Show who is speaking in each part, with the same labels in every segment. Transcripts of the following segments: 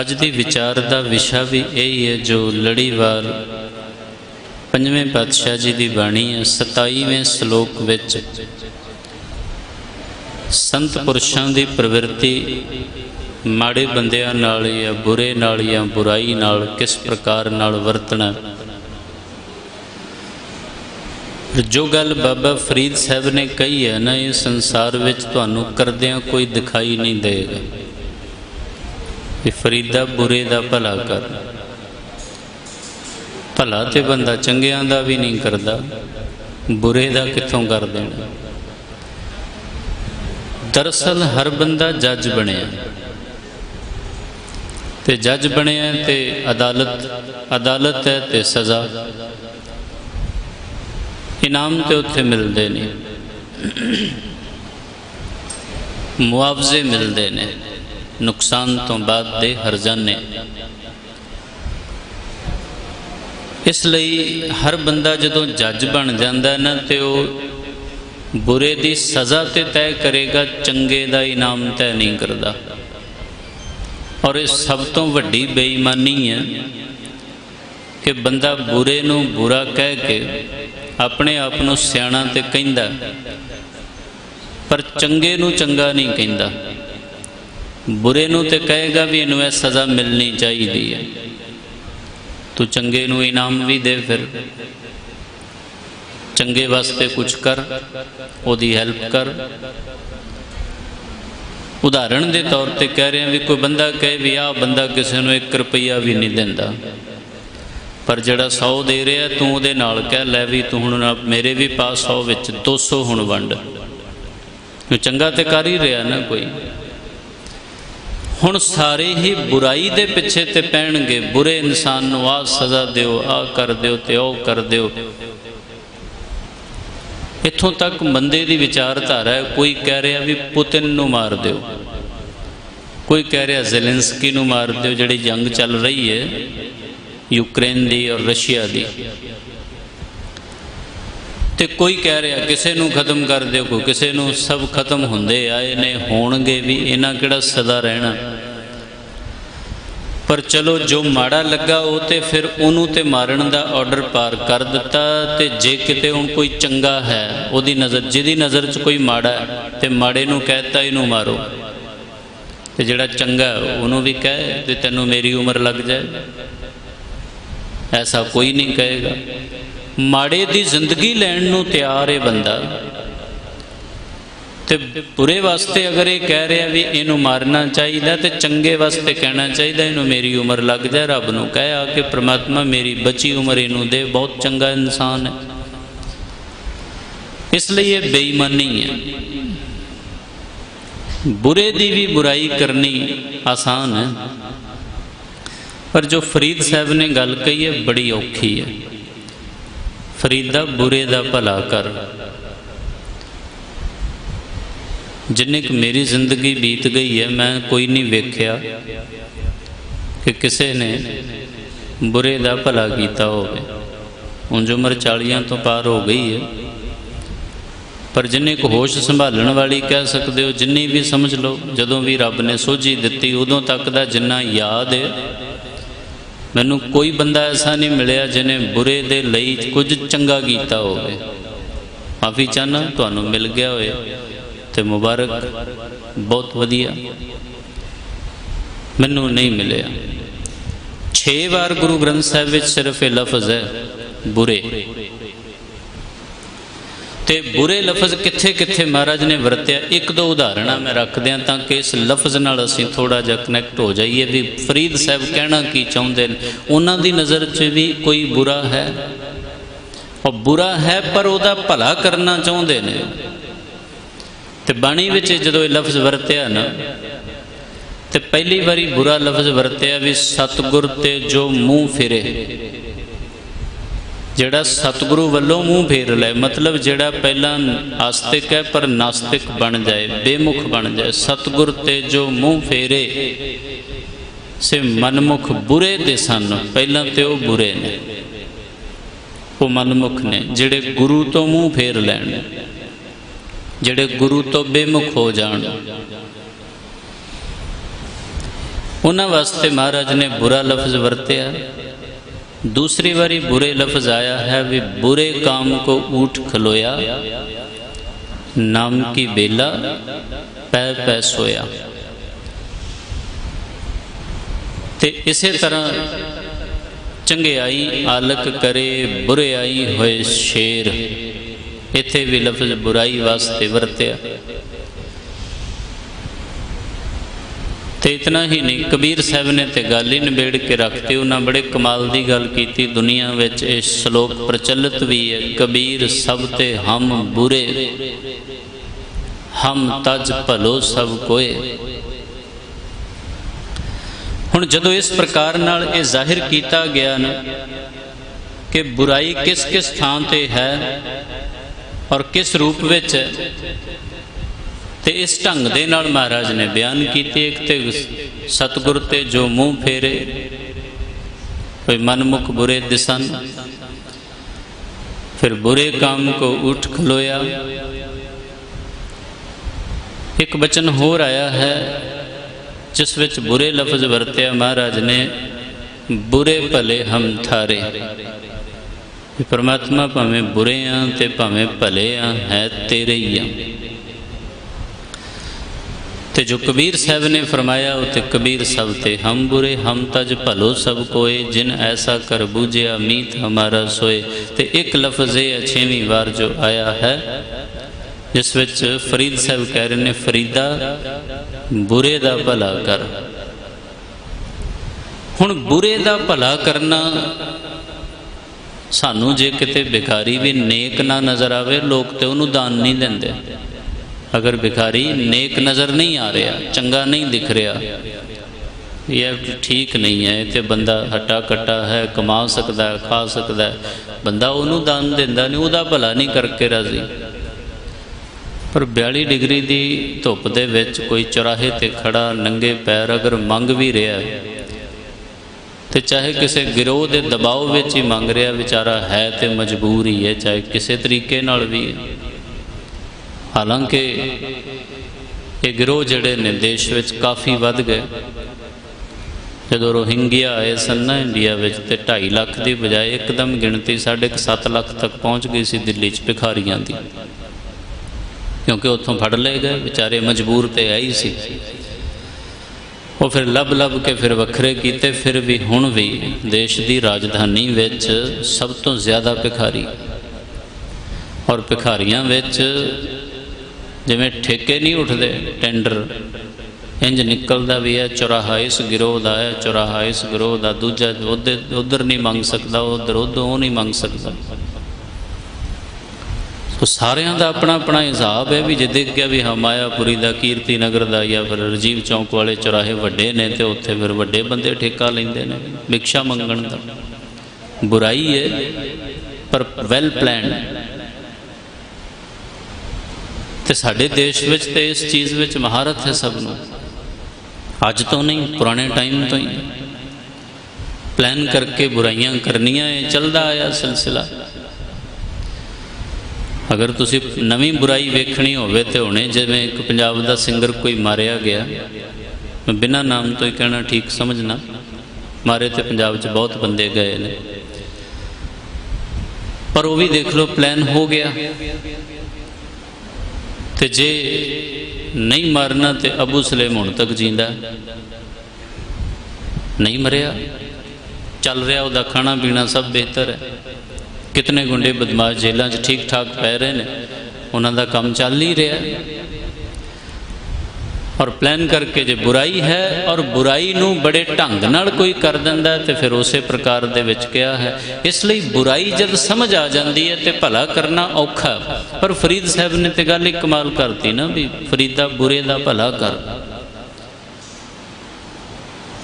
Speaker 1: अज दी विचार का विषय भी यही है जो लड़ीवार पंजवें पातशाह जी की बाणी है। 27वें श्लोक विच संत पुरुषों की प्रवृत्ति माड़े बंदियां नाल या बुरे नाल या बुराई नाल किस प्रकार नाल वरतना। जो गल बाबा फरीद साहब ने कही है ना, ये संसार विच तुहानू करदियां कोई दिखाई नहीं देगा। ये फरीदा बुरे दा भला कर, भला तो बंदा चंगियां दा भी नहीं करता, बुरे दा कित्थों कर देना। दरअसल हर बंदा जज बनिया ते जज बनिया ते अदालत है ते सज़ा इनाम तो उत्थे मिलते नहीं, मुआवजे मिलते ने, नुकसान तो बाद दे हरजाने। इसलिए हर बंदा जदों जज बन जाता ना तो बुरे की सज़ा तो तय करेगा, चंगे का इनाम तय नहीं करता। और इस सब तो वड्डी बेईमानी है कि बंदा बुरे नू बुरा कह के अपने आप नू सियाणा ते कहंदा, पर चंगे नू चंगा नहीं कहंदा। बुरे नू ते कहेगा भी इनू सज़ा मिलनी चाहिए, तू चंगे नू इनाम भी दे, फिर चंगे वास्ते कुछ कर, ओदी हेल्प कर। उदाहरण के तौर पर कह रहे हैं भी कोई बंदा कहे भी आ बंदा किसी को 1 रुपया भी नहीं देता, पर जड़ा 100 दे रहा तू उहदे नाल कह लै भी तू हुण मेरे भी पा 100 विच 200 हुण वंड, चंगा तो कर ही रहा ना कोई। हुण सारे ही बुराई दे पिछे ते पैणगे, बुरे इंसान नूं आ सज़ा दिओ, आ कर दिओ ते ओ कर दिओ। इत्थों तक बंदे की विचारधारा है। कोई कह रहा भी पुतिन नूं मार दो, कोई कह रहा ज़ेलेंस्की नूं मार दो, जिहड़ी जंग चल रही है यूक्रेन की और रशिया की। तो कोई कह रहा किसी नूं खत्म कर दो, कोई किसी नूं, सब खत्म होंदे आए ने, होणगे भी, इन्हां किहड़ा सदा रहना। पर चलो जो माड़ा लगा वो तो फिर उन्हों ते मारन का ऑर्डर पार कर दिता। तो जे किते हुण कोई चंगा है, उहदी नज़र, जिहदी नज़र च कोई माड़ा है, तो माड़े नूं कहता इनू मारो, तो जिहड़ा चंगा है उन्होंने भी कहे तो तैनूं मेरी उम्र लग जाए, ऐसा कोई नहीं कहेगा। माड़े दी जिंदगी लैण नूं तैयार है बंदा, तो बुरे वास्ते अगर ये कह रहा भी इनू मारना चाहिए, तो चंगे वास्ते कहना चाहिए इनू मेरी उम्र लग जाए। रब नूं कह आके परमात्मा मेरी बची उम्र इनू दे, बहुत चंगा इंसान है। इसलिए बेईमानी है। बुरे दी भी बुराई करनी आसान है, पर जो फरीद साहब ने गल कही है बड़ी औखी है। फरीदा बुरे दा भला कर। जिन्नी कि मेरी जिंदगी बीत गई है, मैं कोई नहीं वेख्या कि किसी ने बुरे दा भला किया होवे। उंज उम्र 40 तो पार हो गई है, पर जिन्नी को होश संभालण वाली कह सकते हो, जिन्नी भी समझ लो, जदों भी रब ने सोझी दिती उदों तक दा जिन्ना याद है, मैनू कोई बंदा ऐसा नहीं मिलिया जिन्हें बुरे दे लई कुछ चंगा किया होवे। माफ़ी चाहना तुहानू मिल गया होए तो मुबारक, बहुत वधिया। मैनू नहीं मिले। 6 बार गुरु ग्रंथ साहिब विच सिर्फ ये लफज है बुरे। ते बुरे लफज कित्थे कित्थे महाराज ने वरत्या, 1-2 उदाहरण मैं रख दियां ताकि इस लफज नाल असीं थोड़ा जिहा कनैक्ट हो जाइए भी फरीद साहब कहना की चाहुंदे ने। उन्हां दी नज़र च भी कोई बुरा है, और बुरा है पर उहदा भला करना चाहुंदे ने। तो बाणी विच जदों लफ्ज़ वरत्या ना, तो पहली बारी बुरा लफ्ज़ वरत्या भी सतगुर ते जो मूँह फिरे। जिहड़ा सतगुरु वल्लों मूँह फेर लै, मतलब जिहड़ा पहला आस्तिक है पर नास्तिक बन जाए, बेमुख बन जाए। सतगुर ते जो मूँह फेरे से मनमुख बुरे दे सन। पहला तो वो बुरे ने, वो मनमुख ने जिहड़े गुरु तो मूँह फेर लैण, जिहड़े गुरु तो बेमुख हो जाण। उन्हां वास्ते महाराज ने बुरा लफ्ज़ वरत्या। दूसरी बारी बुरे लफ्ज़ आया है भी बुरे काम को ऊठ खलोया, नाम की बेला पै पै सोया। ते इसे तरह चंगियाई आलक करे बुरियाई होए शेर, इत्थे भी लफ्ज़ बुराई वास्ते वरत्या। तो इतना ही नहीं, कबीर साहब ने तो गल ही निबेड़ के रखती। उन्हें बड़े कमाल की गल की। दुनिया में यह श्लोक प्रचलित भी है, कबीर सब ते हम बुरे, हम तज भलो सब कोए। हुण जदों इस प्रकार नाल ये जाहिर किया गया ना कि बुराई किस किस थां ते है और किस रूप विच है, ते इस ढंग दे नाल महाराज ने बयान कीते। एक ते सतगुर ते जो मुँह फेरे, कोई मनमुख बुरे दिसन, फिर बुरे काम को उठ खलोया। एक बचन होर आया है जिस विच बुरे लफ्ज़ वरत्या महाराज ने, बुरे भले हम थारे। परमात्मा भावें बुरे हाँ ते भावें भले हाँ, है तेरे ही हाँ। तो जो कबीर साहब ने फरमाया उते कबीर सब ते हम बुरे, हम तज भलो सब कोए, जिन ऐसा कर बूझिया मीत हमारा सोए। तो एक लफ्ज़ ये 6वीं बार जो आया है जिस विच फरीद साहब कह रहे हैं, फरीदा बुरे दा भला कर। हुण बुरे दा भला करना सानू जे किते भिखारी भी नेक ना नज़र आवे, लोग तो उन्होंने दान नहीं देंदे। अगर भिखारी नेक नज़र नहीं आ रहा, चंगा नहीं दिख रहा, यह ठीक नहीं है, तो बंदा हट्टा कट्टा है, कमा सकता है, खा सकता है, बंदा उन्होंने दान देंदा नहीं, उहदा भला नहीं करके राजी। पर 42 डिग्री की धुप दे विच कोई चौराहे ते खड़ा नंगे पैर अगर मंग भी रहा है, तो चाहे किसी गिरोह के दबाव विच ही मंग रहा, बेचारा है तो मजबूर ही है, चाहे किसी तरीके नाल भी। हालांकि ये गिरोह जड़े ने देश विच काफ़ी वध गए। जो रोहिंग्या आए सन ना इंडिया में, तो 2.5 लाख की बजाय एकदम गिनती 7.5 लाख तक पहुँच गई सी दिल्ली भिखारियों की, क्योंकि उत्थों फड़ ले गए, बेचारे मजबूर तो है ही सी। वो फिर लब लब के फिर वखरे किते, फिर भी हुण भी देश की राजधानी विच सब तो ज़्यादा भिखारी, और भिखारियां विच जिवें ठेके नहीं उठते, टेंडर इंज निकलता भी है, चौराहा इस गिरोह का है, चौराहा इस गिरोह का, दूजा उधर नहीं मंग सकता, उधर उधर नहीं मंग सकता। तो सारिਆਂ ਦਾ अपना अपना हिसाब है भी, जे देख गया भी हाँ मायापुरी का, कीर्ति नगर का, या फिर राजीव चौक वाले चौराहे वड्डे ने, तो उत्थे फिर वड्डे बंदे ठेका लेंदे ने भिक्षा मंगण का। बुराई है पर वैल प्लैंड। तो साडे देश विच ते इस चीज़ विच महारत है सबनों, अज तो नहीं, पुराने टाइम तो ही प्लान करके बुराइयां करनियां, चलता आया सिलसिला। अगर तुसी नवी बुराई वेखनी होवे तो हुणे जिवें एक पंजाब दा सिंगर कोई मारिया गया, मैं बिना नाम तो ही कहना ठीक समझना, मारे तो पंजाब च बहुत बंदे गए ने, पर वो भी देख लो प्लान हो गया। तो जे नहीं मारना तो अबू सलेम हुण तक जींदा नहीं मरिया, चल रहा, उसका खाना पीना सब बेहतर है। कितने गुंडे बदमाश जेलों च ठीक ठाक पै रहे हैं, उन्होंने काम चल ही रहा। और प्लान करके जो बुराई है और बुराई नूं बड़े ढंग नाल कोई कर दिंदा, तो फिर उस प्रकार दे विच किया है। इसलिए बुराई जब समझ आ जाती है तो भला करना औखा। पर फरीद साहब ने तो गल ही कमाल करती ना भी, फरीदा बुरे दा भला कर।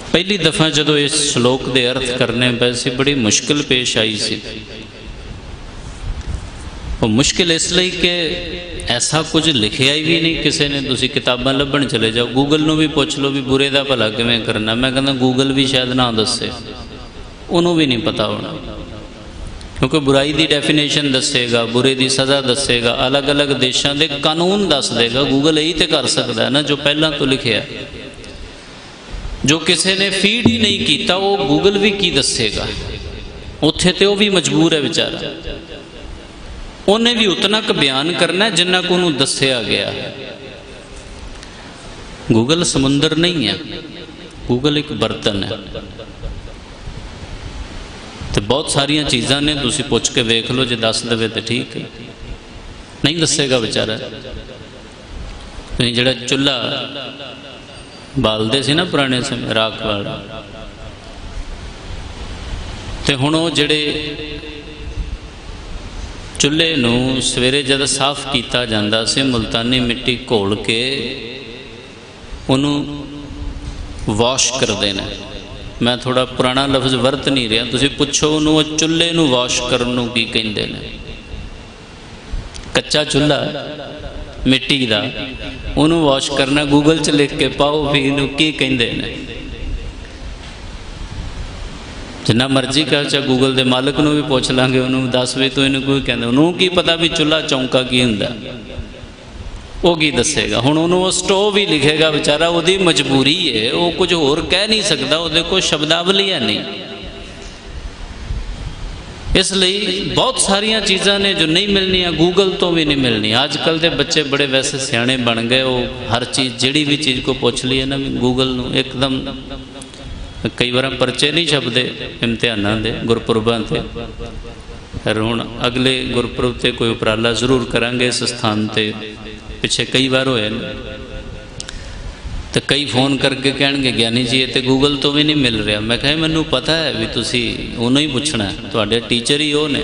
Speaker 1: पहली दफ़ा जो इस श्लोक के अर्थ करने वैसे बड़ी मुश्किल पेश आई सी। वो मुश्किल इसलिए कि ऐसा कुछ लिखिया ही भी नहीं किसी ने। तुसी किताबां लभण चले जाओ, गूगल नूं भी पुछ लो भी बुरे दा भला किवें करना, मैं कहना गूगल भी शायद ना दसे, उन्होंने भी नहीं पता होना, क्योंकि बुराई की डेफिनेशन दसेगा, बुरे की सज़ा दसेगा, अलग अलग देशों के कानून दस देगा। गूगल यही तो कर सकता है ना जो पहला तो लिखिया। जो किसी ने फीड ही नहीं किया वो गूगल भी की दसेगा, उत्थे तो भी मजबूर है बेचारा, उन्हें भी उतना क बयान करना जिन्ना को उन्होंने दसिया गया। गूगल समुंदर नहीं है, गूगल एक बर्तन है। तो बहुत सारिया चीज़ां ने तुसी पुछ के वेख लो, जो दस दे तो ठीक है, नहीं दसेगा बेचारा। जोड़ा चुल्हा बालते सी ना पुराने समय राख वाला, तो हुण वो जिहड़े चुल्हे नूं सवेरे जद साफ किया जाता सी, मुल्तानी मिट्टी घोल के उन्होंने वॉश करते हैं। मैं थोड़ा पुराना लफ्ज़ वरत नहीं रहा, तुसीं पुछो उन्होंने चुल्हे नूं वॉश करन नूं की कहिंदे ने। कच्चा चुल्हा मिट्टी का उन्होंने वॉश करना, गूगल च लिख के पाओ भी इनू की कहिंदे ने। जिन्ना मर्जी कह, चाहे गूगल के मालिक नूं भी पुछ लांगे, उन्होंने दस भी तो इन्हूं कोई कहंदे, उन्होंने की पता भी चुल्हा चौंका की हुंदा, वो की दसेगा। हुण उन्होंने वो स्टोव ही लिखेगा बेचारा, वो मजबूरी है, वो कुछ होर कह नहीं सकता, वो कोई शब्दावली है नहीं। इसलिए बहुत सारिया चीज़ां ने जो नहीं मिलनियां, गूगल तो भी नहीं मिलनी। अजकल के बच्चे बड़े वैसे सियाणे बन गए, वो हर चीज़ जिहड़ी भी चीज़ को पुछ ली है ना, गूगल नूं एकदम। कई बार परचे नहीं छपते इम्तिहानां दे गुरपुरबां ते, पर हुण अगले गुरपुरब ते कोई उपराला जरूर करांगे इस स्थान ते। पिछे कई बार होए तो कई फोन करके कह ज्ञानी जी ये तो गूगल तो भी नहीं मिल रहा। मैं कहा मैनू पता है भी तुसी उन्होंने ही पूछना है, तुहाडे टीचर ही वो ने,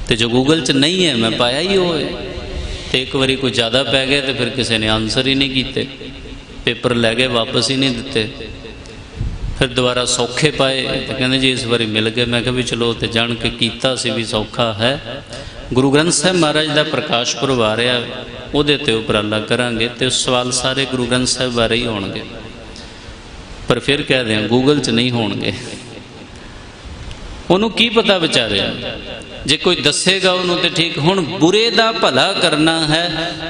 Speaker 1: तो जो गूगल च नहीं है मैं पाया ही वो है। तो एक बारी कोई ज़्यादा पै गए तो फिर किसी ने आंसर ही नहीं किए, पेपर लै गए वापस ही नहीं दिते। फिर दोबारा सौखे पाए तो कहते जी इस बारी मिल गए। मैं कहा भी चलो तो जान के कीता सी भी सौखा है। गुरु ग्रंथ साहब महाराज का प्रकाश पुरब आ रहा, उहदे ते उपराला करांगे तो सवाल सारे गुरु ग्रंथ साहब बारे ही होणगे, पर फिर कह दें गूगल च नहीं होणगे। उन्होंने की पता बेचारे, जे कोई दसेगा उन्होंने तो ठीक। हुण बुरे दा भला करना है,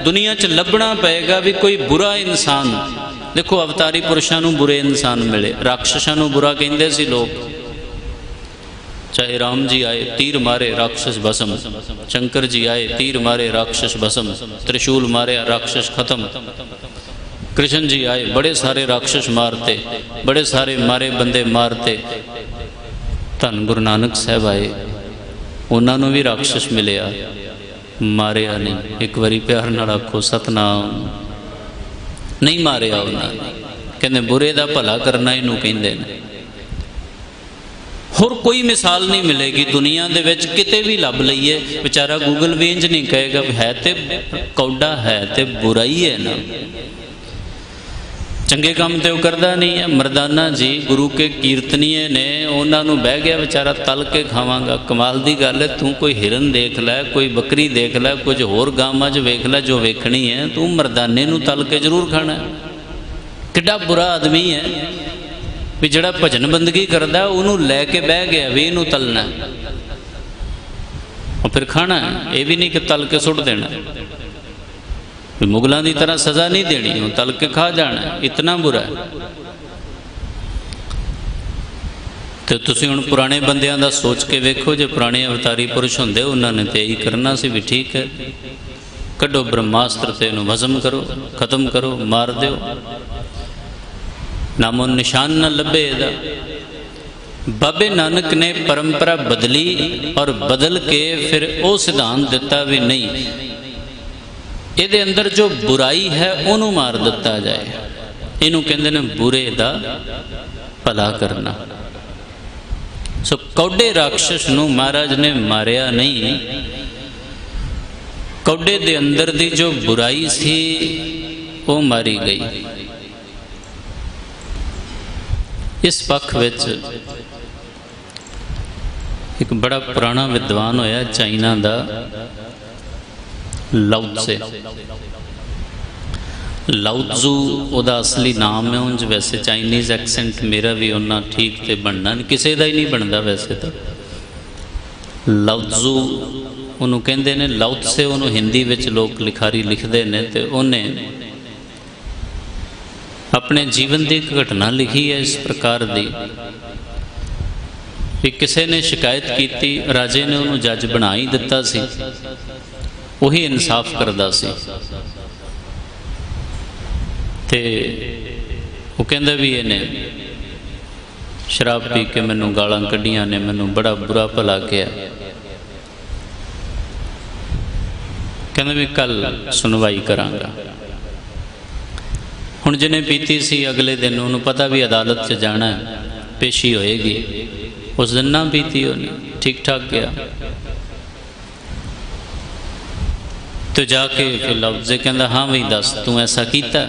Speaker 1: दुनिया च लभना पएगा भी कोई बुरा इंसान। देखो अवतारी पुरुषों नूं बुरे इंसान मिले, राक्षसां नूं बुरा कहिंदे सी लोग। चाहे राम जी आए तीर मारे राक्षस भस्म, शंकर जी आए तीर मारे राक्षस भस्म, त्रिशूल मारे राक्षस खत्म। कृष्ण जी आए बड़े सारे राक्षस मारते, बड़े सारे मारे बंदे मारते। धन गुरु नानक साहब आए, उन्होंने भी राक्षस मिलया, मारिया नहीं। एक बारी प्यार नाल आखो सतनाम, नहीं मारिया उन्होंने। कहते बुरे दा भला करना इनू कहंदे ने। होर कोई मिसाल नहीं मिलेगी दुनिया दे विच, किते भी लभ लईए। बेचारा गूगल भी इंज नहीं कहेगा है तो कौड़ा है तो बुरा ही है ना, चंगे काम तो करता नहीं है। मरदाना जी गुरु के कीर्तनीय ने, उन्होंने बह गया बेचारा तल के खावांगा। कमाल की गल है, तू कोई हिरन देख लै, कोई बकरी देख लै, कुछ होर गावां च वेख लै, जो वेखनी है तू मरदाने नूं तल के जरूर खाना। किड्डा बुरा आदमी है भी जिहड़ा भजन बंदगी करदा उन्होंने लैके बह गया भी इनू तलना और फिर खाना। ये भी नहीं कि तल के सुट देना, मुगलों की तरह सज़ा नहीं देनी, तल के खा जाना। इतना बुरा है। तो तुसीं हुण पुराने बंदियां दा सोच के वेखो, जो पुराने अवतारी पुरुष होंदे उन्होंने तो यही करना सी भी ठीक है, कड्डो ब्रह्मास्त्र ते इहनूं भस्म करो, खत्म करो, मार दो, नामो निशान न लभे इहदा। बाबे नानक ने परंपरा बदली और बदल के फिर वो सिद्धांत दिता भी नहीं, ये अंदर जो बुराई है उन्होंने मार दिता जाए। इनू कहते हैं बुरे दा भला करना। सो कौडे राक्षस नूं महाराज ने मारिया नहीं, कौडे दे अंदर दी जो बुराई सी वो मारी गई। इस पक्ष विच एक बड़ा पुराना विद्वान होया चाइना दा लाउत्से। लाउत्जू उहदा असली नाम है, उंज वैसे चाइनीज़ एक्सेंट मेरा भी उन्ना ठीक तो बनना नहीं, किसी का ही नहीं बनता वैसे तो। लाउत्जू उन्होंने कहते हैं, लाउत्से उन्होंने हिंदी विच लोग लिखारी लिखते हैं। तो उन्हें अपने जीवन की एक घटना लिखी है इस प्रकार की कि किसी ने शिकायत की, राजे ने उन्होंने जज बना ही दिता सी, वही इंसाफ करता सी ते वो कहंदा भी इन्हें शराब पी के मैनू गालां कढ़ियां ने, मैनू बड़ा बुरा भला किया। कहंदा भी कल सुनवाई करांगा। हुण जिन्हें पीती सी अगले दिन उन्होंने पता भी अदालत च जाना है, पेशी होएगी। उस दिन ना पीती उन्हें, ठीक ठाक गया तो जाके फिर लफ्ज़े कहंदा हाँ भाई दस तू ऐसा कीता?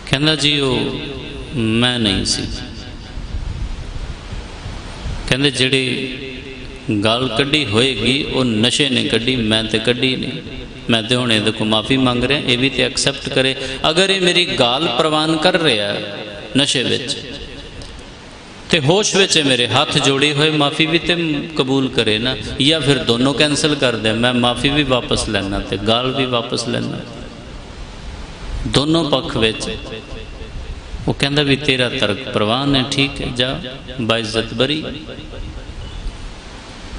Speaker 1: कहंदा जी वो मैं नहीं सी। कहंदे जिहड़ी गाल कढ़ी होएगी वो नशे ने कढ़ी, मैं तो कढ़ी नहीं। मैं तो हुणे देखो माफ़ी मंग रहा, ये भी तो एक्सैप्ट करे। अगर ये मेरी गाल प्रवान कर रहा नशे विच ते होश विच मेरे हाथ जोड़े हुए, माफ़ी भी तो कबूल करे ना, या फिर दोनों कैंसल कर दे। मैं माफ़ी भी वापस लेना ते गाल भी वापस लेना, दोनों पक्ष विच। वो कहंदा भी तेरा तर्क प्रवान है, ठीक है जा बाइज्जत बरी।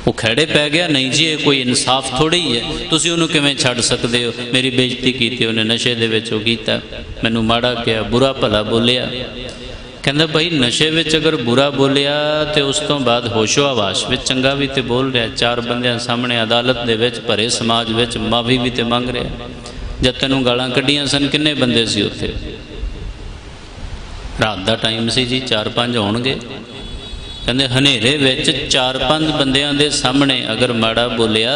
Speaker 1: वो खैड़े पै गया, नहीं जी ये कोई इंसाफ थोड़ी है, तुसीं उन्होंने किवें छड्ड सकदे हो? मेरी बेइज्जती की, उन्हें नशे दे विच कीता, मैनू माड़ा किया, बुरा भला बोलिया। कहंदा भाई नशे विच अगर बुरा बोलिया तो उस तो बाद होशो आवाश विच चंगा भी तो बोल रहा, चार बंदियां सामने अदालत दे विच भरे समाज विच माफ़ी भी तो मंग रहा। जब तैनूं गालां कढ़ियां सन किन्ने बंदे सी उत्थे? रात का टाइम सी जी, 4-5 होणगे। कहंदे हनेरे विच 4-5 बंदियां दे सामने अगर माड़ा बोलिया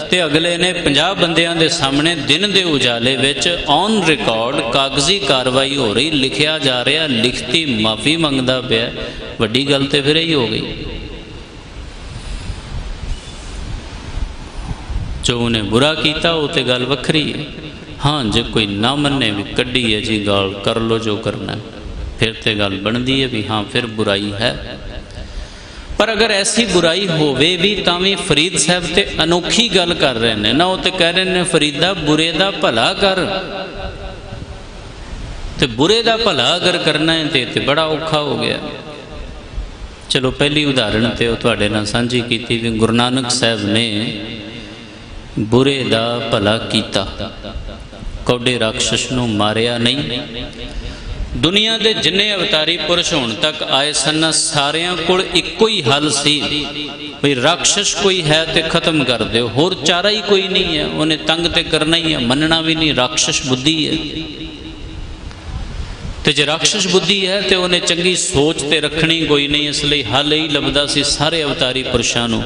Speaker 1: तो अगले ने 50 बंदियां दे सामने दिन दे उजाले विच ऑन रिकॉर्ड कागजी कार्रवाई हो रही, लिखिया जा रहा, लिखती माफ़ी मंगदा पिया। वड्डी गल तो फिर यही हो गई। जो उन्हें बुरा किया वो तो गल वखरी है। हाँ जो कोई ना मन्ने भी कढ़ी है जी गाल, कर लो जो करना है, फिर तो गल बनती है भी हाँ फिर बुराई है। पर अगर ऐसी बुराई होवे भी तां फरीद साहब ते अनोखी गल कर रहे हैं ना, वो तो कह रहे हैं फरीदा बुरे दा भला कर। तो बुरे दा भला अगर करना है तो बड़ा औखा हो गया। चलो पहली उदाहरण तो तुहाडे नाल सांझी कीती भी गुरु नानक साहब ने बुरे दा भला कीता, कौडे राक्षस नूं मारिया नहीं। दुनिया के जिन्ने अवतारी पुरुष होने तक आए सन सारियां कोल इक्को ही हल सी भाई राक्षस कोई है तो खत्म कर दो, होर चारा ही कोई नहीं है। उन्हें तंग तो करना ही है, मनना भी नहीं, राक्षस बुद्धि है। तो जे राक्षस बुद्धि है तो उन्हें चंगी सोच तो रखनी कोई नहीं, इसलिए हल ही लभदा सी सारे अवतारी पुरुषों नूं।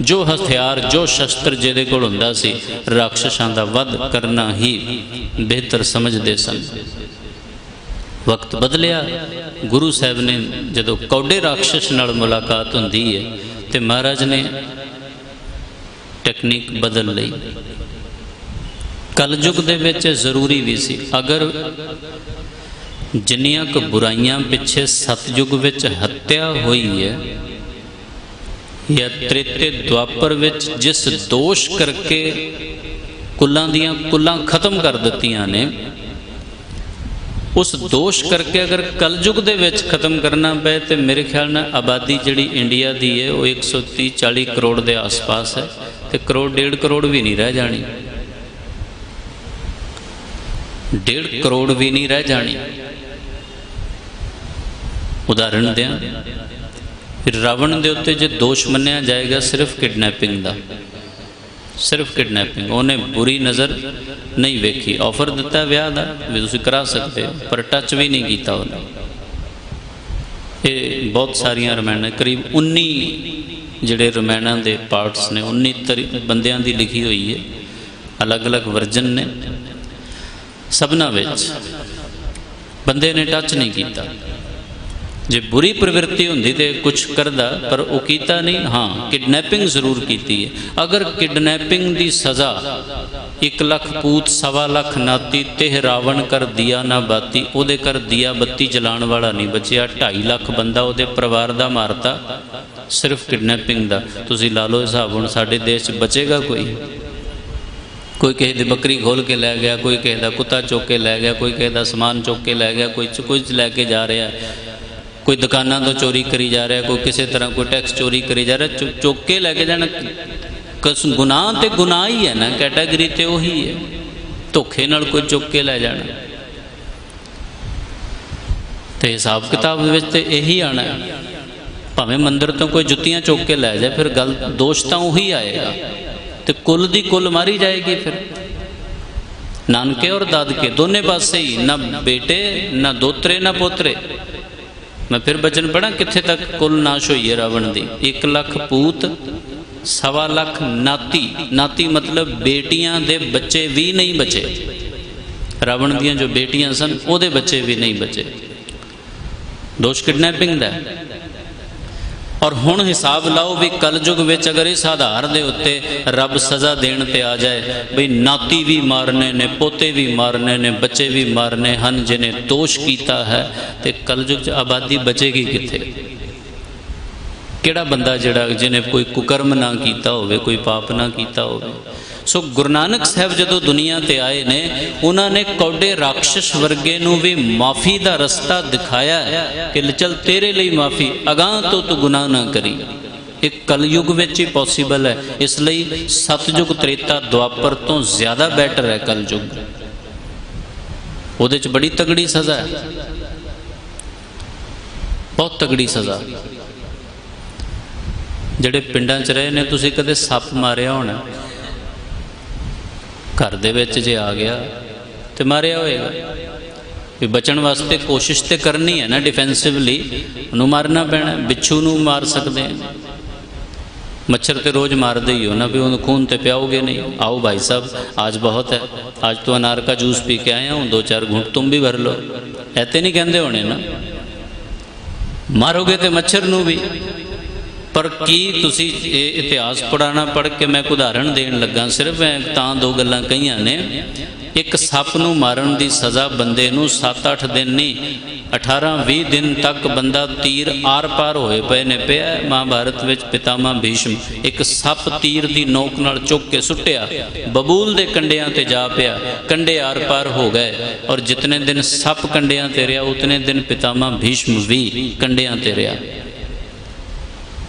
Speaker 1: जो हथियार जो शस्त्र जिहदे कोल हुंदा सी राक्षसां दा वध करना ही बेहतर समझदे सन। वक्त बदलिया, गुरु साहब ने जदों कौडे राक्षस नाल मुलाकात होंदी है तो महाराज ने टेक्निक बदल लई। कलयुग दे विच जरूरी भी सी, अगर जिन्नियां क बुराइयां पिछे सतयुग विच हत्या हुई है या त्रेते द्वापर विच जिस दोष करके कुलां दियां कुलां खत्म कर दित्तियां ने, उस दोष करके अगर कलयुग दे विच खत्म करना पे तो मेरे ख्याल में आबादी जिहड़ी इंडिया की है वो 130-140 करोड़ के आस पास है, तो करोड़ 1.5 करोड़ भी नहीं रह जानी, 1.5 करोड़ भी नहीं रह जानी। उदाहरण दें, फिर रावण के उत्ते जो दोष मन्निया जाएगा सिर्फ किडनैपिंग का, सिर्फ किडनैपिंग, उन्हें बुरी नज़र नहीं वेखी। ऑफर दिता विआह का भी तुसीं करा सकते हो पर टच भी नहीं किया उन्हें। ये बहुत सारिया रमैना करीब 19 जिहड़े रमैना के पार्ट्स ने 19 बंदियां दी लिखी हुई है, अलग अलग वर्जन ने, सबना विच बंदे ने टच नहीं किया। जे बुरी प्रवृत्ति होंदी तो कुछ करदा पर वो कीता नहीं। हाँ किडनैपिंग जरूर की है। अगर किडनैपिंग की सज़ा 1 लाख पूत 1.25 लाख नाती तेह रावण कर दिया ना बाती, उहदे कर दिया बत्ती जलाण वाला नहीं बचिया, 2.5 लाख बंदा उहदे परिवार का मारता सिर्फ किडनैपिंग का। तुसीं ला लो हिसाब, हुण साडे देश बचेगा कोई? कोई किसी की बकरी खोल के लै गया, कोई किसी का कुत्ता चुक के लै गया, कोई किसी का समान चुक के लै गया, कोई कुछ लैके जा रहा है, कोई दुकानों तो चोरी करी जा रहा है, कोई किसी तरह कोई टैक्स चोरी करी जा रहा है। चुक के लैके जाना गुनाह तो गुनाह ही है ना, कैटागरी तो उही है। धोखे नाल कोई चुक के लै जाना तो हिसाब किताब तो यही आना है। भावें मंदिर तो कोई जुत्तियां चुक के लै जाए, फिर गल दोष तो उही आएगा, तो कुल दी कुल मारी जाएगी। फिर नानके और दादके दोने पासे ही, ना बेटे ना दोतरे ना पोतरे। मैं फिर बचन पढ़ा कित्थे तक कुल नाश होई है रावण दी। 1 लाख पूत 1.25 लाख नाती। नाती मतलब बेटियां दे बच्चे भी नहीं बचे। रावण दियां जो बेटियां सन ओदे बच्चे भी नहीं बचे। दोष किडनैपिंग दा। और हुण हिसाब लाओ भी कलयुग विच अगर इस आधार दे उत्ते रब सज़ा देण ते आ जाए बई नाती भी मारने ने, पोते भी मारने ने, बच्चे भी मारने हन जिन्हें दोष कीता है, तो कलयुग च आबादी बचेगी कित्थे? किहड़ा बंदा जिहड़ा जिन्हें कोई कुकर्म ना कीता होवे, कोई पाप ना कीता होवे। सो गुरु नानक साहब जदों दुनिया ते आए ने, उन्होंने कौडे राक्षस वर्गे नूं भी माफ़ी का रस्ता दिखाया कि चल तेरे लिए माफ़ी, अगां तो तू गुनाह ना करी। एक कलयुग विच ही पॉसीबल है। इसलिए सतयुग त्रेता द्वापर तो ज़्यादा बैटर है कलयुग। उहदे च बड़ी तगड़ी सज़ा है, बहुत तगड़ी सज़ा। जिहड़े पिंडां च रहे ने, तुसीं कदे सप मारिया होना, घर दे विच जे आ गया तो मारिया होएगा। भी बचन वास्ते कोशिश तो करनी है ना, डिफेंसिवली उन्होंने मारना पैना। बिच्छू नूं मार सकते हैं, मच्छर तो रोज़ मारते ही हो ना, भी उन्हें खून तो पियाओगे नहीं। आओ भाई साहब आज बहुत है, आज तो अनार का जूस पी के आया हूँ, 2-4 घूंट तुम भी भर लो, ऐसे नहीं कहते होने ना। मारोगे तो मच्छर नूं भी। पर की तुसी इतिहास पढ़ाना पढ़ के मैं उदाहरण देन लगा, सिर्फ मैं तां 2 गल्लां कहियां ने। एक सप नूं मारन दी सज़ा बंदे नूं 7-8 दिन नहीं 18-20 दिन तक बंदा तीर आर पार होए पे ने पिया। महाभारत विच पितामह भीष्म एक सप तीर दी नोक नाल चुक के सुट्टिया, बबूल दे कंडियां ते जा पिया, कंडे आर पार हो गए। और जितने दिन सप कंडियां ते रहा, उतने दिन पितामह भीष्म भी कंडियां ते रहा।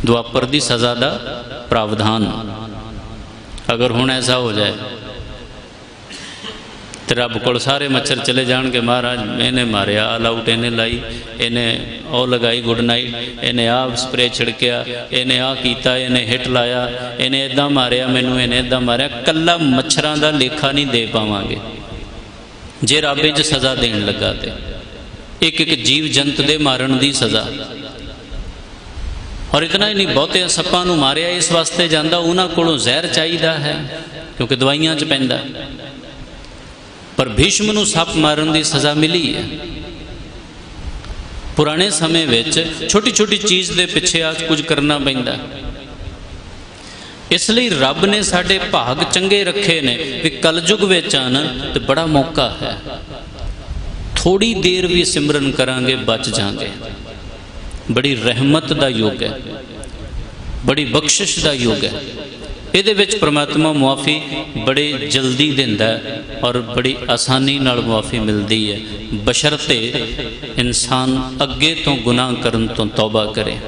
Speaker 1: द्वापर दी सज़ा दा प्रावधान। अगर हुण ऐसा हो जाए तो रब कोल सारे मच्छर चले जान के महाराज इन्हें मारिया, आल आउट इन्हें लाई, इन्हें ओ लगाई गुड नाइट, इन्हें आ स्प्रे छिड़किया, इन्हें आ कीता, इन्हें हिट लाया, इन्हें इदा मारिया, मैनू इन्हें इदा मारिया। कल्ला मच्छरां दा लेखा नहीं दे पावांगे जे रब इच सज़ा देन लगा। तो एक एक जीव जंत दे मारन दी सज़ा। और इतना ही नहीं, बहुते सप्पां नूं मारिया इस वास्ते जांदा उन्हां कोलों जहर चाहिदा है, क्योंकि दवाइयां च पैंदा। पर भीष्म नूं सप मारन दी सज़ा मिली है। पुराने समय विच छोटी छोटी चीज़ दे पिछे आज कुछ करना पैंदा। इसलिए रब ने साडे भाग चंगे रखे ने भी कलयुग विच आना तो बड़ा मौका है। थोड़ी देर भी सिमरन करांगे बच जाएंगे। बड़ी रहमत का युग है, बड़ी बख्शिश का युग है। ये विच परमात्मा मुआफ़ी बड़े जल्दी दिंदा है और बड़ी आसानी नाल मुआफ़ी मिलती है, बशर्ते इंसान अगे तो गुनाह करन तो तौबा करे।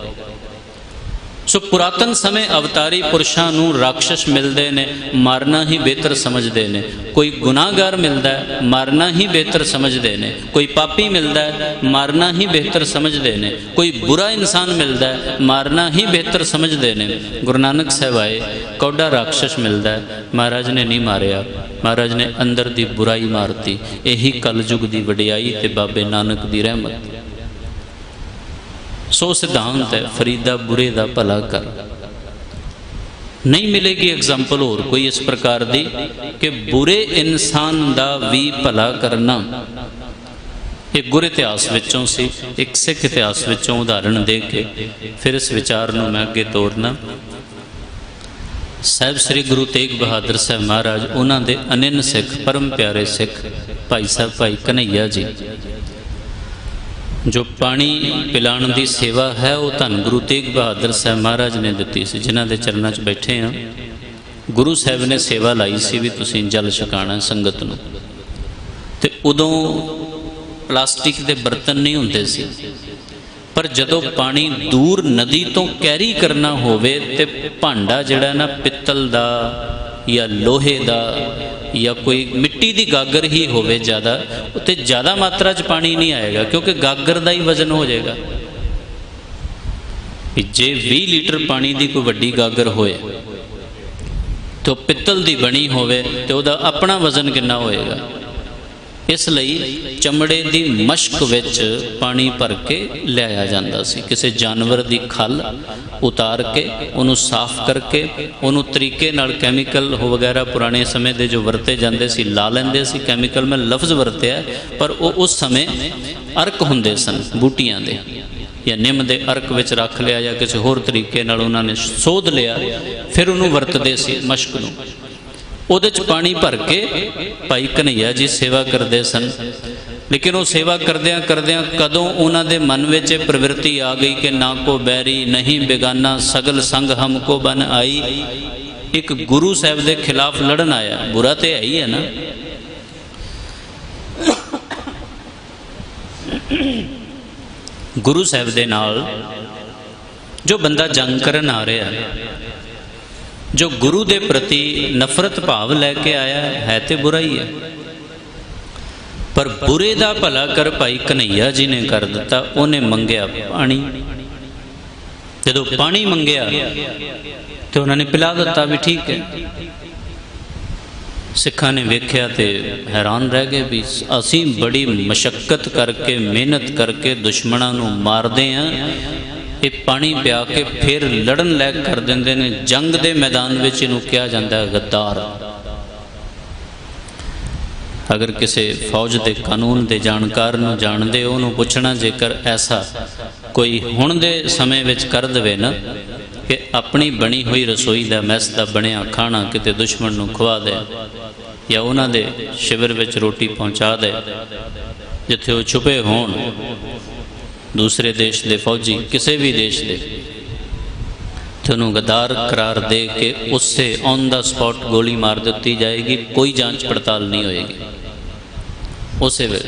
Speaker 1: सो पुरातन समय अवतारी पुरुषों नूं राक्षस मिलते ने, मारना ही बेहतर समझते हैं। कोई गुनाहगार मिलता है, मारना ही बेहतर समझते हैं। कोई पापी मिलता है, मारना ही बेहतर समझते हैं। कोई बुरा इंसान मिलता है, मारना ही बेहतर समझते हैं। गुरु नानक साहब आए, कौड़ा राक्षस मिलता है, महाराज ने नहीं मारिया, महाराज ने अंदर दी बुराई मारती। यही कलयुग की वडियाई ते बाबे नानक की रहमत। सो सिद्धांत है, फरीदा बुरे दा भला कर। नहीं मिलेगी एग्जाम्पल और कोई इस प्रकार दी कि बुरे इंसान दा भी भला करना। एक गुर इतिहास विचों सी, एक सिख इतिहास विचों उदाहरण दे के फिर इस विचार नूं मैं अगे तोड़ना। साहिब श्री गुरु तेग बहादुर साहब महाराज, उन्हां दे अनिन सिख, परम प्यारे सिख भाई साहब भाई कन्हैया जी, जो पानी पिलाने की सेवा है वो धन गुरु तेग बहादुर साहब महाराज ने दी सी, जिन्हों के चरणों च बैठे हैं। गुरु साहब ने सेवा लाई सी भी तुसीं जल छकाना संगत नूं, ते उदों प्लास्टिक के बर्तन नहीं हुंदे सी, पर जदों पानी दूर नदी तो कैरी करना होवे ते भांडा जिहड़ा ना पित्तल दा या लोहे दा या कोई मिट्टी की गागर ही होवे ज़्यादा, उत्ते ज़्यादा मात्रा च पानी नहीं आएगा क्योंकि गागर का ही वजन हो जाएगा। जे 20 लीटर पानी की कोई वड्डी गागर होए तो पित्तल की बनी होवे तो उहदा अपना वजन कितना होएगा। इसलिए चमड़े की मशक विच पानी भर के लिया जाता सी, किसी जानवर की खल उतार के उन्होंने साफ करके उन्होंने तरीके नाल कैमिकल वगैरह पुराने समय के जो वरते जाते सी ला लेंदे सी। कैमिकल मैं लफ्ज़ वरत्या पर वो उस समय अर्क हुंदे सन बूटियां दे या निम के अर्क विच रख लिया या किसी होर तरीके नाल उन्होंने सोध लिया, फिर उन्होंने वरतदे सी मशक नूं। ਉਹਦੇ 'ਚ पानी भर के भाई कन्हैया जी सेवा करते सन। लेकिन वो सेवा करद्या करद्या कदों उन्होंने मन में प्रवृत्ति आ गई कि ना को बैरी नहीं बेगाना सगल संग हमको बन आई। एक गुरु साहब के खिलाफ लड़न आया, बुरा तो है ही है ना। गुरु साहब के नाल जो बंदा जंग करन आ रहा है, जो गुरु के प्रति नफरत भाव लैके आया है तो बुरा ही है, पर बुरे का भला कर भाई कन्हैया जी ने कर दिता। उन्हें मंगया पानी, जो पानी मंगया तो उन्होंने पिला दिता भी ठीक है। सिखा ने वेख्या तो हैरान रह गए भी असी बड़ी मशक्कत करके मेहनत करके दुश्मनों को मारते हैं, ये पानी पिया के फिर लड़न लैक कर देंगे ने। जंग के मैदान में इनू कहा जाता है गद्दार। अगर किसी फौज के कानून के जानकार नूं जानते उन्होंने पूछना, जेकर ऐसा कोई हुण दे समय विच कर दे ना कि अपनी बनी हुई रसोई का मैस का बनया खाना किते दुश्मन नूं खवा दे या उन्होंने शिविर विच रोटी पहुँचा दे, जिथे वो छुपे होण दूसरे देश के फौजी किसी भी देश के, तो उन्होंने गद्दार करार दे के उससे ऑन द स्पॉट गोली मार दी जाएगी, कोई जांच पड़ताल नहीं होएगी। उसे वे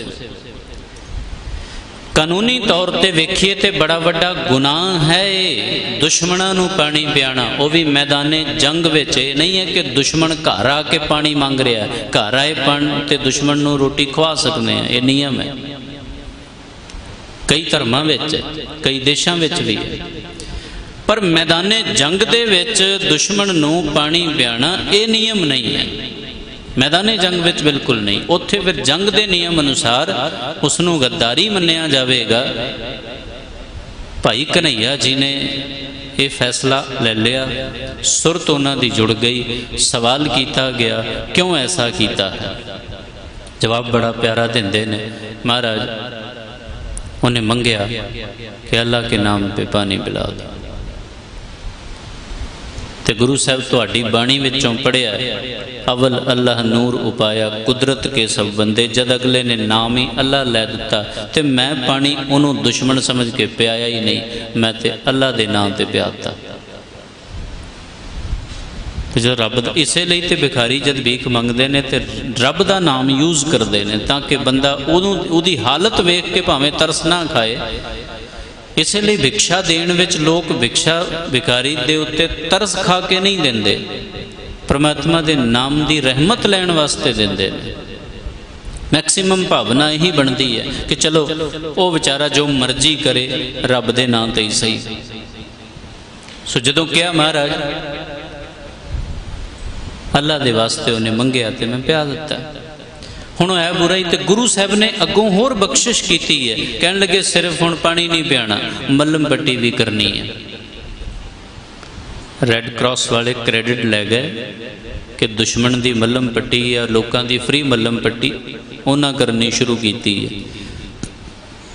Speaker 1: कानूनी तौर पर वेखिए तो बड़ा वड्डा गुनाह है दुश्मनों नूं पानी पियाना, वो भी मैदाने जंग विच। नहीं है कि दुश्मन घर आके पानी मांग रहा है, घर आए पानी तो दुश्मन नूं रोटी खवा सकते हैं, ये नियम है। कई धर्मां विच कई देशों विच भी है, पर मैदाने जंग दे विच दुश्मन नूं पानी पियाना ये नियम नहीं है। मैदाने जंग विच बिल्कुल नहीं। उत्थे फिर जंग दे नियम अनुसार उसनूं गद्दारी मन्निया जाएगा। भाई कन्हैया जी ने ये फैसला ले लिया, सुरत उन्हां दी जुड़ गई। सवाल किया गया क्यों ऐसा किया है, जवाब बड़ा प्यारा देंदे ने। महाराज उन्हें मंगया कि अल्लाह के नाम पे पानी पिला दो, तो गुरु साहब तुहाडी बाणी विचों पढ़िया अवल अल्लाह नूर उपाया कुदरत के सब बंदे। जद अगले ने नाम ही अल्लाह लै दिता तो मैं पानी उन्होंने दुश्मन समझ के पियाया ही नहीं, मैं तो अल्लाह के नाम पर पियाता। जो रब इसे लिए तो भिखारी जब भीख मंगते हैं तो रब का नाम यूज़ करते हैं ताकि बंदा उहदी हालत वेख के भावें तरस ना खाए। इसलिए भिक्षा देण विच लोग भिक्षा भिखारी दे उत्ते तरस खा के नहीं देंदे, परमात्मा के नाम की रहमत लैण वास्ते देंदे ने। मैक्सीमम भावना यही बनती है कि चलो वो बेचारा जो मर्जी करे रब दे नाम ते ही सही। सो जदों कहा महाराज अल्लाह दे वास्ते उन्हें मंगया तो मैं पिया दिता। हुण है बुराई तो गुरु साहब ने अगों होर बख्शिश की है, कहन लगे सिर्फ हुण पानी नहीं पियाना, मलम पट्टी भी करनी है। रैड क्रॉस वाले क्रेडिट लै गए कि दुश्मन की मलम पट्टी या लोगों की फ्री मलम पट्टी उन्हें करनी शुरू की है।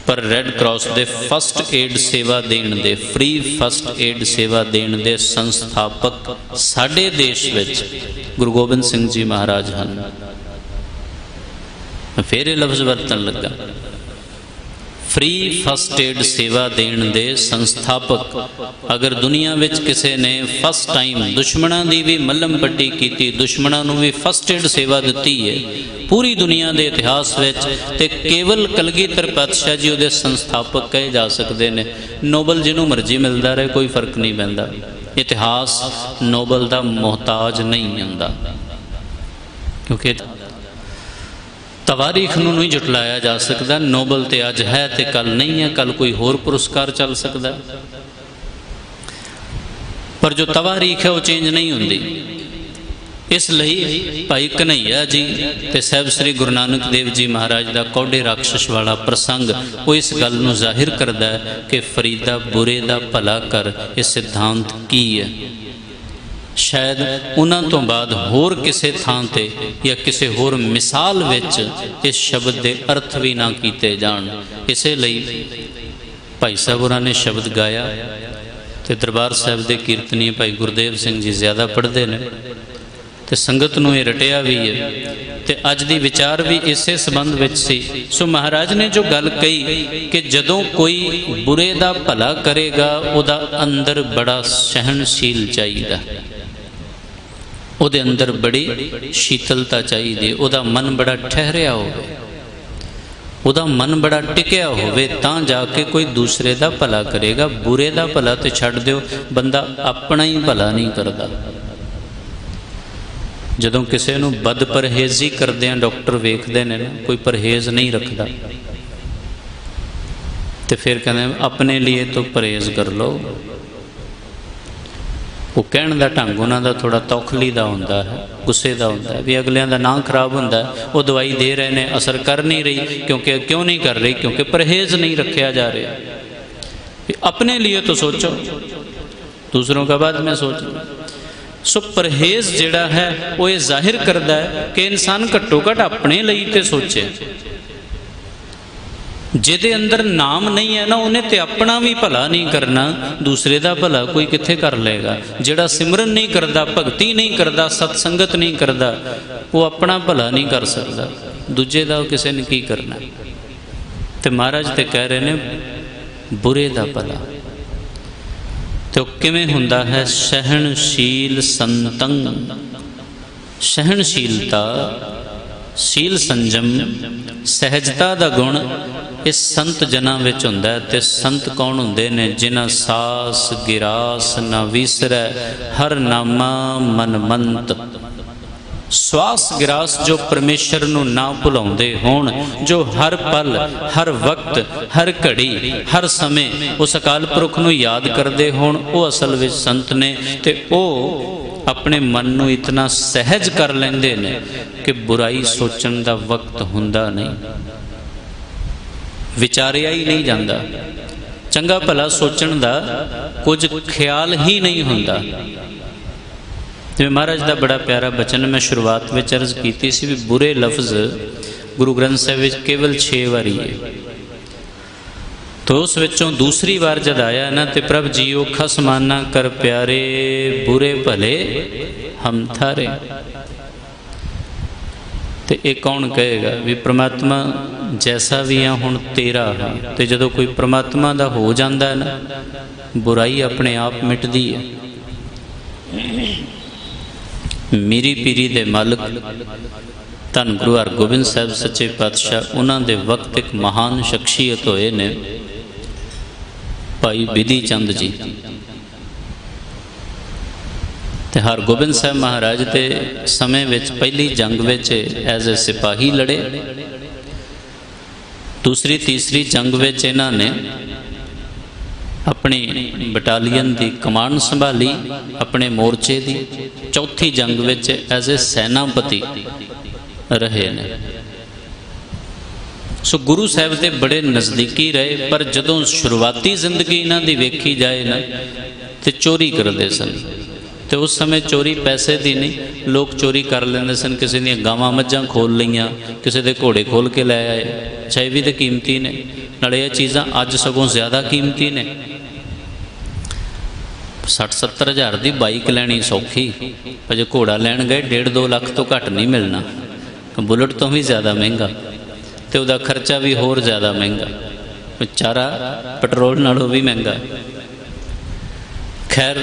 Speaker 1: पर रैड क्रॉस के फस्ट एड सेवा देण दे फ्री फस्ट एड सेवा देण दे संस्थापक साडे देश विच गुरु गोबिंद सिंह जी महाराज हैं। फिर ये लफ्ज़ वरतन लगा फ्री फस्ट एड सेवा देण दे संस्थापक। अगर दुनिया विच किसी ने फस्ट टाइम दुश्मनों की भी मल्लम पट्टी की, दुश्मनों को भी फस्ट एड सेवा दी है पूरी दुनिया के इतिहास विच, ते केवल कलगीधर पातशाह जी उहदे संस्थापक कहे जा सकते हैं। नोबल जिन्हों मर्जी मिलता रहे, कोई फर्क नहीं पैंदा। इतिहास नोबल का मोहताज नहीं हुंदा, क्योंकि तवारीख नूं नहीं जुटलाया जा सकता। नोबल तो अज है तो कल नहीं है, कल कोई होर पुरस्कार चल सकता, पर जो तवारीख है वो चेंज नहीं होंदी। इसलिए भाई कन्हैया जी ते साहब श्री गुरु नानक देव जी महाराज का कौड़े राक्षस वाला प्रसंग वो इस गल नूं जाहिर करता है कि फरीदा बुरे दा भला कर, ये सिद्धांत की है। शायद उन्हां तो बाद होर किसी थां ते या किसी होर मिसाल विच इस शब्द के अर्थ भी ना कीते जाण। इसलिए भाई साहब होरां ने शब्द गाया तो दरबार साहब के कीर्तनीय भाई गुरदेव सिंह जी ज़्यादा पढ़ते हैं, तो संगत नूं ये रटिया भी है। तो अज दी विचार भी इसे संबंध विच सी। सो महाराज ने जो गल कही कि जदों कोई बुरे दा भला करेगा उहदा अंदर बड़ा सहनशील चाहिए, उहदे अंदर बड़ी शीतलता चाहिए, उहदा मन बड़ा ठहरिया होवे, उहदा मन बड़ा टिकिया होवे, तां जाके कोई दूसरे दा भला करेगा। बुरे दा भला तो छड्ड दिओ, बंदा अपना ही भला नहीं करता। जदों किसी नूं बद परहेजी करदिआं डॉक्टर वेखदे ने ना, कोई परहेज नहीं रखता, तो फिर कहते अपने लिए तो परहेज कर लो। वो कहण दा ढंग उन्हां दा थोड़ा तौखली दा हुंदा है, गुस्से दा हुंदा है, भी अगलियां दा नाम खराब हुंदा है। वो दवाई दे रहे ने, असर कर नहीं रही, क्योंकि क्यों नहीं कर रही? क्योंकि परहेज नहीं रखा जा रहा। अपने लिए तो सोचो, दूसरों का बाद में सोचो। सो परहेज जिहड़ा है वो ये जाहिर करता है कि इंसान घट्टो घट अपने लिए तो सोचे। जिहदे अंदर नाम नहीं है ना, उन्हें तो अपना भी भला नहीं करना, दूसरे का भला कोई कित्थे कर लेगा। जिहड़ा सिमरन नहीं करता, भगती नहीं करता, सत्संगत नहीं करता, वो अपना भला नहीं कर सकता, दूजे का किसी ने की करना। तो महाराज तो कह रहे हैं बुरे का भला तो किवें हुंदा है? सहनशील संतंग। सहनशीलता, शील संजम, सहजता का गुण इस संत जनां विच हुंदा है। ते संत कौन हुंदे ने? जिन्हां सास गिरास ना विसरै, हर नामा मनमंत। श्वास गिरास जो परमेश्वर नूं ना भुलाउंदे होण, जो हर पल हर वक्त हर घड़ी हर समय उस अकाल पुरख नूं याद करते होण, वो असल विच संत ने। ते ओ अपने मन नूं इतना सहज कर लैंदे ने कि बुराई सोचण दा वक्त हुंदा नहीं, विचारिया ही नहीं जाता, चंगा भला सोचण दा कुछ ख्याल ही नहीं हुंदा। जिवें महाराज का बड़ा प्यारा बचन मैं शुरुआत में अर्ज की सी भी बुरे लफ्ज़ गुरु ग्रंथ साहिब में केवल 6 बारी है। तो उस विचों दूसरी बार जब आया ना, तो प्रभ जीओ खसमाना कर प्यारे, बुरे भले हम थारे। तो ये कौन कहेगा भी परमात्मा जैसा भी है हुण तेरा है। तो जदों कोई परमात्मा का हो जाता है ना, बुराई अपने आप मिटदी है। मीरी पीरी दे मालिक धन गुरु हरगोबिंद साहब सच्चे पातशाह, उन्हां दे वक्त एक महान शख्सियत होए ने भाई बिधि चंद जी। ते हरगोबिंद साहब महाराज के समय विच पहली जंग विच एज ए सिपाही लड़े, दूसरी तीसरी जंग विच इन्हां ने अपनी बटालियन की कमांड संभाली, अपने मोर्चे की। चौथी जंग विच एज ए सैनापति रहे ने। सो गुरु साहब के बड़े नज़दीकी रहे, पर जदों शुरुआती जिंदगी इन्हां दी वेखी जाए ना, तो चोरी करते सन। तो उस समय चोरी पैसे की नहीं, लोग चोरी कर लेंदे सन। किसी दी गावां मੱਝਾਂ खोल लईआं, किसी दे घोड़े खोल के लै आए, चाहे भी तो कीमती ने। नाले ये चीज़ां अज सगों ज़्यादा कीमती ने। 60-70 हज़ार की बाइक लैनी सौखी, पर जो घोड़ा लैन गए 1.5-2 लाख तो घट नहीं मिलना, बुलेट तो भी ज़्यादा महंगा, तो वह खर्चा भी होर ज़्यादा महंगा। चारा पेट्रोल नालों भी महंगा। खैर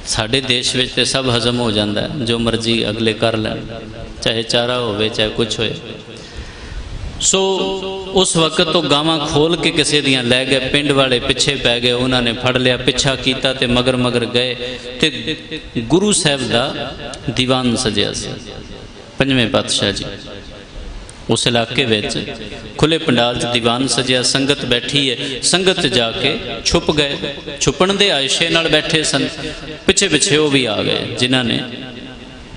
Speaker 1: साढ़े देश में तो सब हजम हो जाता है, जो मर्जी अगले कर लैन, चाहे चारा होवे चाहे कुछ होए। सो उस वक्त तो गावां खोल के किसी दियां लै गए, पिंड वाले पिछे पै गए, उन्होंने फड़ लिया, पिछा किया तो मगर मगर गए। तो गुरु साहब का दीवान सजिया से पंजवें पातशाह जी उस इलाके में खुले पंडाल च दीवान सजिया, संगत बैठी है, संगत जाके छुप गए, छुपन दे आयशे नाल बैठे सन। पिछे पिछे वो भी आ गए जिन्होंने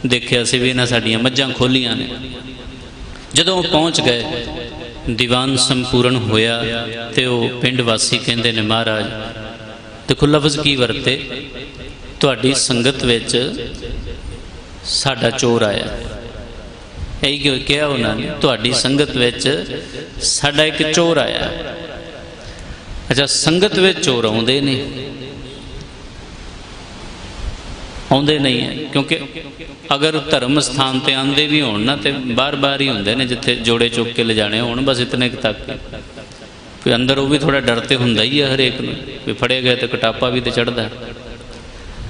Speaker 1: देखा सी भी इन्हां साडियां मज्जां खोलियां ने। जदों पहुँच गए दीवान संपूर्ण होया तो पिंड वासी कहते ने महाराज देखो लफ्ज़ की वरते, तुहाडी संगत विच साडा चोर आया। यही क्यों कहा उन्होंने, तुहाडी संगत विच साडा एक चोर आया। अच्छा संगत विच चोर आउंदे नहीं है, क्योंकि अगर धर्म स्थान पर आते भी हो ना तो बार बार ही होंगे ने जिथे जोड़े चुक के ले जाने हो, बस इतने तक कोई अंदर वो भी थोड़ा डर तो होंगे ही है हरेक में, भी फड़े गए तो कटापा भी तो चढ़ता है।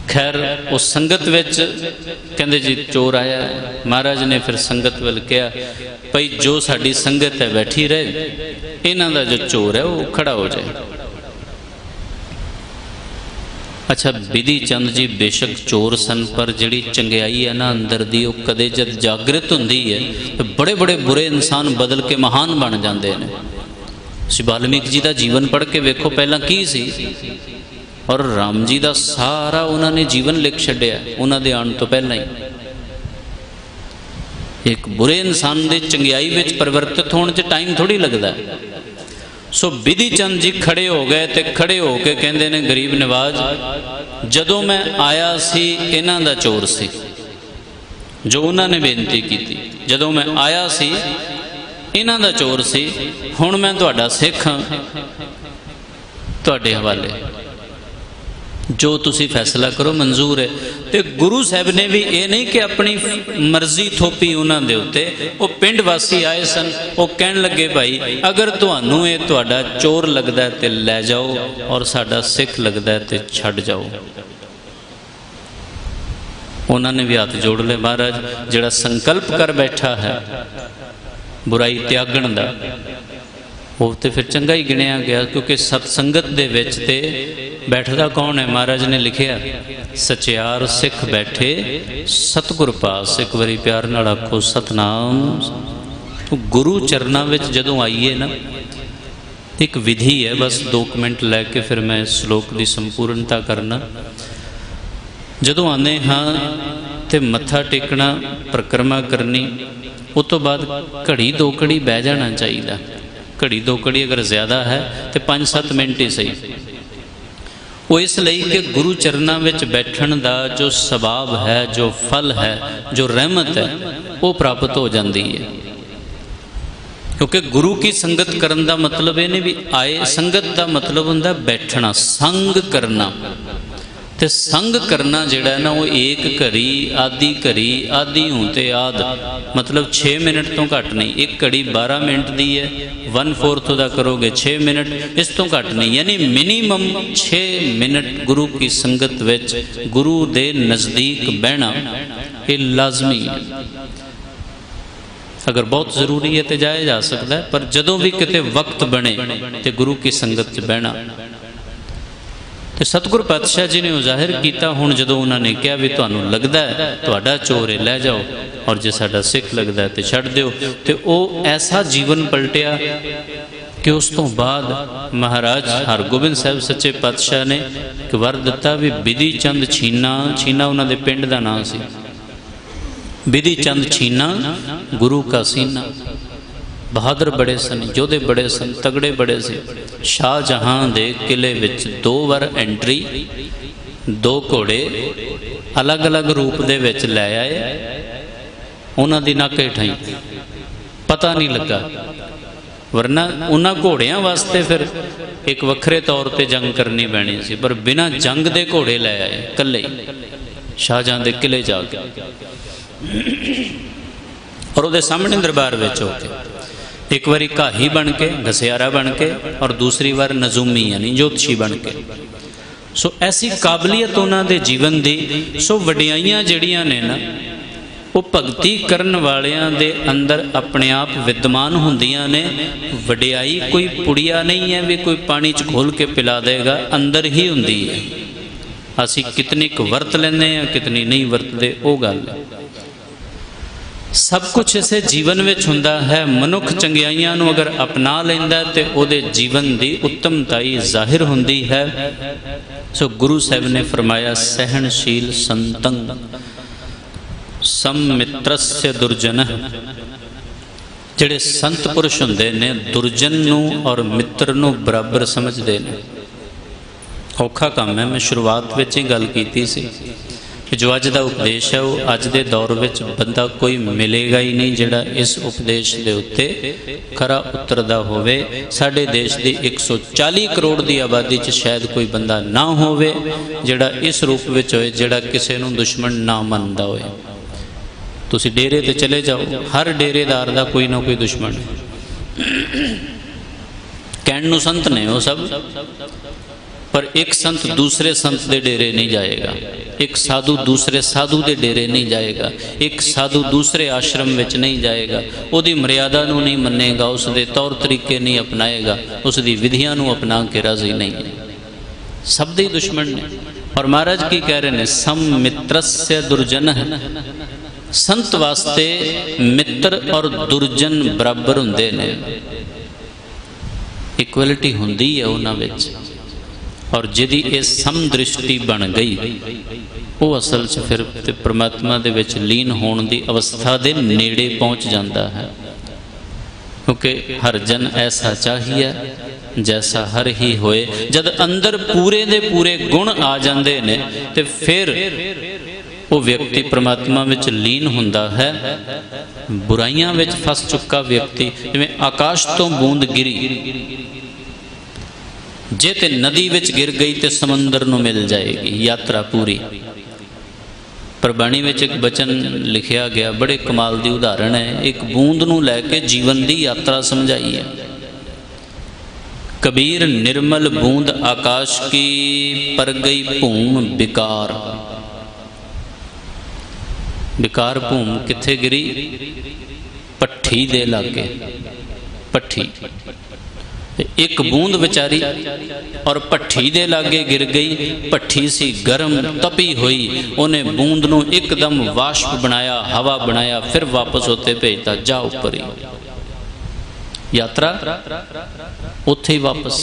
Speaker 1: खैर उस संगत विच कहते जी चोर आया। महाराज ने फिर संगत वाल कहा भाई जो साड़ी संगत है बैठी रहे, इन्हां दा जो चोर है वो खड़ा हो जाए। अच्छा विधि चंद जी बेशक चोर सन, पर जिहड़ी चंगियाई है ना अंदर दी, वो कदे जब जागृत हुंदी है तो बड़े बड़े बुरे इंसान बदल के महान बन जाते हैं। श्री वाल्मीकि जी का जीवन पढ़ के वेखो पहला की सी, और राम जी का सारा उन्होंने जीवन लिख छड्या उन्होंने आने तो पहला ही। एक बुरे इंसान के चंगियाई में परिवर्तित होने च टाइम थोड़ी लगता है। सो विधि चंद जी खड़े हो गए, तो खड़े होके कहते ने गरीब नवाज जदों मैं आया सी इन्हां दा चोर सी, जो उन्होंने बेनती की थी, जदों मैं आया सी इन्हां दा चोर सी, हुण मैं तुहाडा सिख हाँ, तुहाडे हवाले जो तुसी फैसला करो मंजूर है। तो गुरु साहब ने भी ये नहीं कि अपनी मर्जी थोपी उन्होंने उत्ते, वो पिंड वासी आए सन, वो कहन लगे भाई अगर तुहानू ये तुहाडा चोर लगता है तो लै जाओ, और साडा सिख लगता है तो छड्ड जाओ। उन्होंने भी हाथ जोड़ ले, महाराज जिहड़ा संकल्प कर बैठा है बुराई त्यागण दा, वो तो फिर चंगा ही गिणिया गया, क्योंकि सतसंगत दे विच ते बैठदा कौन है। महाराज ने लिखिया सचियार सिख बैठे सतगुर पास, एक बारी प्यार नाल आखो सतनाम। तो गुरु चरना विच जदों आईए ना, एक विधि है, बस 2 मिनट लैके फिर मैं श्लोक की संपूर्णता करना। जदों आने हाँ तो मत्था टेकना, परिक्रमा करनी, उस तो बाद घड़ी 2 घड़ी बह जाना चाहिए। घड़ी 2 घड़ी अगर ज़्यादा है तो 5-7 मिनट ही सही। वो इसलिए कि गुरु चरणों में बैठन का जो स्वभाव है, जो फल है, जो रहमत है, वो प्राप्त हो जाती है। क्योंकि गुरु की संगत करने का मतलब ये नहीं भी आए, संगत का मतलब होंदा बैठना, संग करना। तो संग करना जिहड़ा ना वो एक घड़ी आधी होते आद, मतलब 6 मिनट तो घट नहीं। एक घड़ी 12 मिनट दी है, 1/4 का करोगे 6 मिनट, इस तो घट नहीं, यानी मिनीमम 6 मिनट गुरु की संगत विच गुरु दे नज़दीक बहना ये लाजमी है। अगर बहुत जरूरी है तो जाया जा सकता है, पर जदों भी किते वक्त बने तो गुरु की संगत च बहना। तो सतगुर पातशाह जी ने जाहिर किया, हुण जदों उन्होंने कहा भी तुहानूं लगदा है तुहाडा चोर है लै जाओ, और जे साडा सिख लगदा है तो छड्ड दिओ। तो वो ऐसा जीवन पलटिया कि उस तो बाद महाराज हरगोबिंद साहब सच्चे पातशाह ने एक वर दिता भी विधि चंद छीना, छीना उन्होंने पिंड का नाम सी, विधि चंद छीना गुरु का सीना। बहादुर बड़े सन, योधे बड़े सन, तगड़े बड़े से। शाहजहां दे किले विच 2 बार एंट्री, 2 घोड़े अलग अलग रूप दे विच लै आए, उन्हां दी नक हेठां पता नहीं लगा। वरना उन्हां घोड़ियां वास्ते फिर एक वखरे तौर पर जंग करनी पैनी सी, पर बिना जंग दे घोड़े लै आए कल्ले शाहजहां दे किले जाके, और उहदे सामने दरबार विच होके एक बारी घाही बन के, घसियारा बन के, और दूसरी बार नजूमी यानी ज्योतिषी बन के। सो ऐसी काबलियत उन्होंने जीवन की। सो वडियाइयां जड़ियां ने ना वो भगती करन वालियां दे अंदर अपने आप विद्यमान होंदियां ने। वडियाई कोई पुड़िया नहीं है भी कोई पानी च घोल के पिला देगा, अंदर ही होंदी है। असी कितनी क वरत लेंदे हैं, कितनी नहीं वरतते, वो गल है। सब कुछ इसे जीवन में हुंदा है। मनुख चंगियाइयां नूं अगर अपना लैंदा ते ओदे जीवन की उत्तमताई जाहिर हुंदी है। सो गुरु साहब ने फरमाया, सहनशील संतं समित्रस्य दुर्जन। जिहड़े संत पुरुष हुंदे ने दुर्जन नूं और मित्र नूं बराबर समझते हैं। औखा काम है। मैं शुरुआत में ही गल की सी कि जो अज का उपदेश है वो अज के दौर में बंदा कोई मिलेगा ही नहीं जिहड़ा इस उपदेश के उत्ते खरा उतरदा होवे। साडे देश की 140 करोड़ की आबादी च शायद कोई बंदा ना होवे जिहड़ा इस रूप में होए, जिहड़ा किसी नूं दुश्मन ना मनदा होए। तुसी डेरे ते चले जाओ, हर डेरेदार का कोई ना कोई दुश्मन है। कहण नूं संत ने वो सब, पर एक संत दूसरे संत के डेरे नहीं जाएगा, एक साधु दूसरे साधु के डेरे नहीं जाएगा, एक साधु दूसरे आश्रम में नहीं जाएगा, उसकी मर्यादा नूं नहीं मनेगा, उसके तौर तरीके नहीं अपनाएगा, उसकी विधियां नूं अपना के राजी नहीं है। सब दे दुश्मन ने। और महाराज की कह रहे हैं, सम मित्रस्य दुर्जन। संत वास्ते मित्र और दुर्जन बराबर हुंदे ने, इक्वलिटी हुंदी है उन्हां विच। और जिहदी ये समदृष्टि बन गई वो असल च फिर परमात्मा दे विच लीन होने की अवस्था दे नेड़े पहुँच जाता है। क्योंकि हर जन ऐसा चाहिए जैसा हर ही होए। जद अंदर पूरे दे पूरे गुण आ जाते ने तो फिर वो व्यक्ति परमात्मा विच लीन हुंदा है। बुराइयां विच फस चुका व्यक्ति, जिवें आकाश तो बूंद गिरी, जे ते नदी विच गिर गई तो समंदर नूं मिल जाएगी यात्रा पूरी। पर बाणी विच एक बचन लिखिया गया, बड़े कमाल की उदाहरण है। एक बूंद नूं लैके जीवन की यात्रा समझाई है। कबीर निर्मल बूंद आकाश की पर गई भूम बिकार। बिकार भूम किथे गिरी? पट्ठी दे लागे। पट्ठी एक बूंद बेचारी और भट्ठी दे लागे गिर गई। भट्ठी सी गर्म तपी हुई, उन्हें बूंद नूं एकदम वाष्प बनाया, हवा बनाया, फिर वापस होते भेजता, जा ऊपर ही। यात्रा उत्थे ही वापस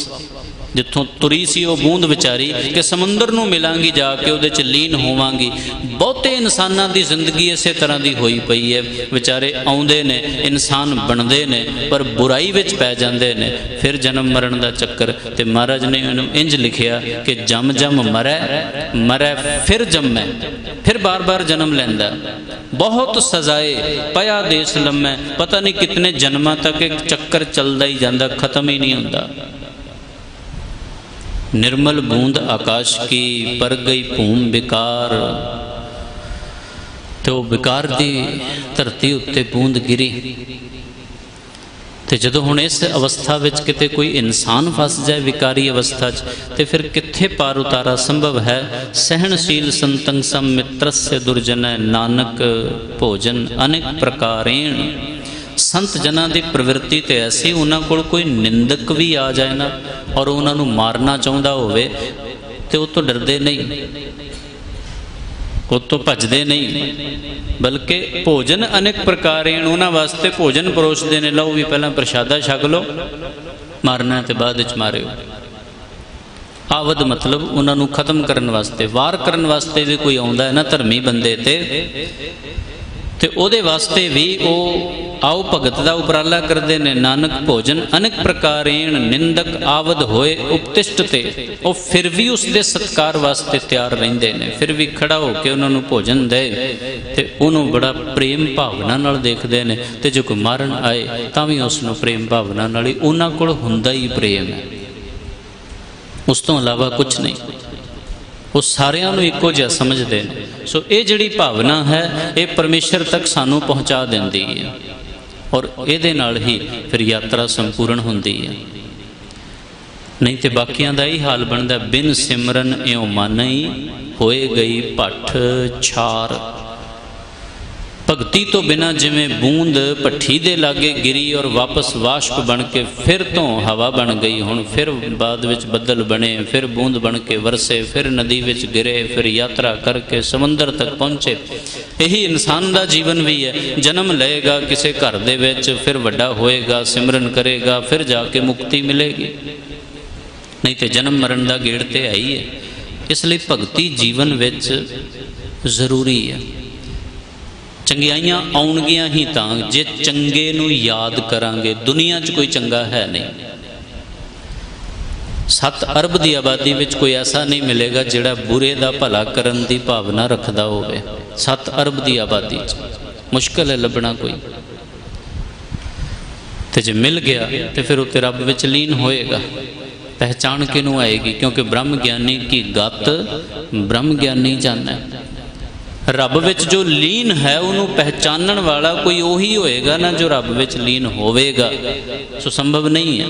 Speaker 1: जिथों तुरी सी वो बूंद बेचारी कि समुंदर नूं मिलांगी जाके उहदे च लीन होवांगी। बहुते इंसानां दी जिंदगी इसे तरह की होई पई है। बेचारे आउंदे ने, इंसान बनते ने, पर बुराई विच पै जांदे ने, फिर जन्म मरण का चक्कर। ते महाराज ने इहनूं इंज लिखिया कि जम जम मरै, मरै फिर जमै, फिर बार बार जन्म लैंदा। बहुत सजाए पया देश लम्मै। पता नहीं कितने जन्मां तक एक चक्कर चलदा ही जांदा, खत्म ही नहीं हुंदा। निर्मल बूंद आकाश की पर गई भूम बिकार। तो बिकार दी धरती उत्ते बूंद गिरी। तो जदों हुण इस अवस्था विच किते कोई इंसान फस जाए विकारी अवस्था च, तो फिर कित्थे पार उतारा संभव है। सहनशील संतं सम मित्रस्य दुर्जन। नानक भोजन अनेक प्रकारेण। संत जना की प्रवृत्ति तो ऐसी, उन्होंने कोल कोई निंदक भी आ जाए ना और उन्होंने मारना चाहता होवे तो तो डरते नहीं, वो तो भजते नहीं, बल्कि भोजन अनेक प्रकार उन्होंने वास्ते भोजन परोसते ने। लो भी पहला प्रशादा छक लो, मारना तो बाद मारियो। आवद मतलब उन्होंने खत्म करने वास्ते, वार करने वास्ते भी कोई आता है ना धर्मी बंदे ते ओदे वास्ते भी वो आओ भगत का उपराला करते हैं। नानक भोजन अनेक प्रकारेण। निंदक आवद होए उपतिष्ठ ते, वो फिर भी उसके सत्कार वास्ते तैयार रहते हैं, फिर भी खड़ा होकर उन्होंने भोजन दे ते उन्होंने बड़ा प्रेम भावना नाल देखते हैं। तो जो कोई मारन आए तो भी उसनों प्रेम भावना नाल ही, उन्होंने कोल हुंदा ही प्रेम है, उस तो अलावा कुछ नहीं। वो सारिਆਂ ਨੂੰ ਇੱਕੋ ਜਿਹਾ समझते हैं। सो ये जिहड़ी भावना है ये परमेश्वर तक सानू पहुँचा देंदी है। और ਇਹਦੇ ਨਾਲ ਹੀ ਫਿਰ ਯਾਤਰਾ ਸੰਪੂਰਨ ਹੁੰਦੀ ਹੈ। नहीं तो बाकियां दा ही हाल बनता, बिन सिमरन इं मन ही होए गई भट्ठ छार। भगती तो बिना जिमें बूंद भट्ठी दे लागे गिरी और वापस वाष्प बन के फिर तो हवा बन गई, हुण फिर बाद विच बदल बने, फिर बूंद बन के वरसे, फिर नदी विच गिरे, फिर यात्रा करके समुंदर तक पहुँचे। यही इंसान का जीवन भी है। जन्म लेगा किसी घर दे विच, फिर वड्डा होएगा, सिमरन करेगा, फिर जाके मुक्ति मिलेगी। नहीं तो जन्म मरण का गेड़ तो है ही है। इसलिए भगती जीवन विच जरूरी है। चंगियाइयां आउणगियां ही तां जे चंगे नूं याद करांगे। दुनिया च कोई चंगा है नहीं। 7 अरब की आबादी विच कोई ऐसा नहीं मिलेगा जिहड़ा बुरे का भला करन दी भावना रखदा होवे। 7 अरब की आबादी मुश्किल है लभना कोई। तो जे मिल गया तो फिर उत्ते रब विच लीन होएगा। पहचान किनू आएगी? क्योंकि ब्रह्म ज्ञानी की गत ब्रह्म ज्ञानी जाना है। रब विच जो लीन है उन्होंने पहचानन वाला कोई उही होएगा ना जो रब विच लीन होवेगा। सो संभव नहीं है,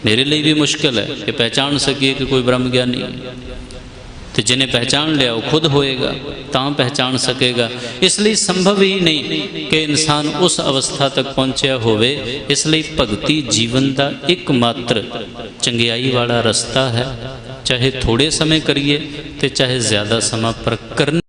Speaker 1: मेरे लिए भी मुश्किल है कि पहचान सकिए कि कोई ब्रह्म ज्ञानी है। तो जिन्हें पहचान लिया वो खुद होएगा, तां पहचान सकेगा। इसलिए संभव ही नहीं कि इंसान उस अवस्था तक पहुँचा होवे। इसलिए भगती जीवन का एकमात्र चंगियाई वाला रस्ता है। चाहे थोड़े समय करिए तो चाहे ज़्यादा समय पर करने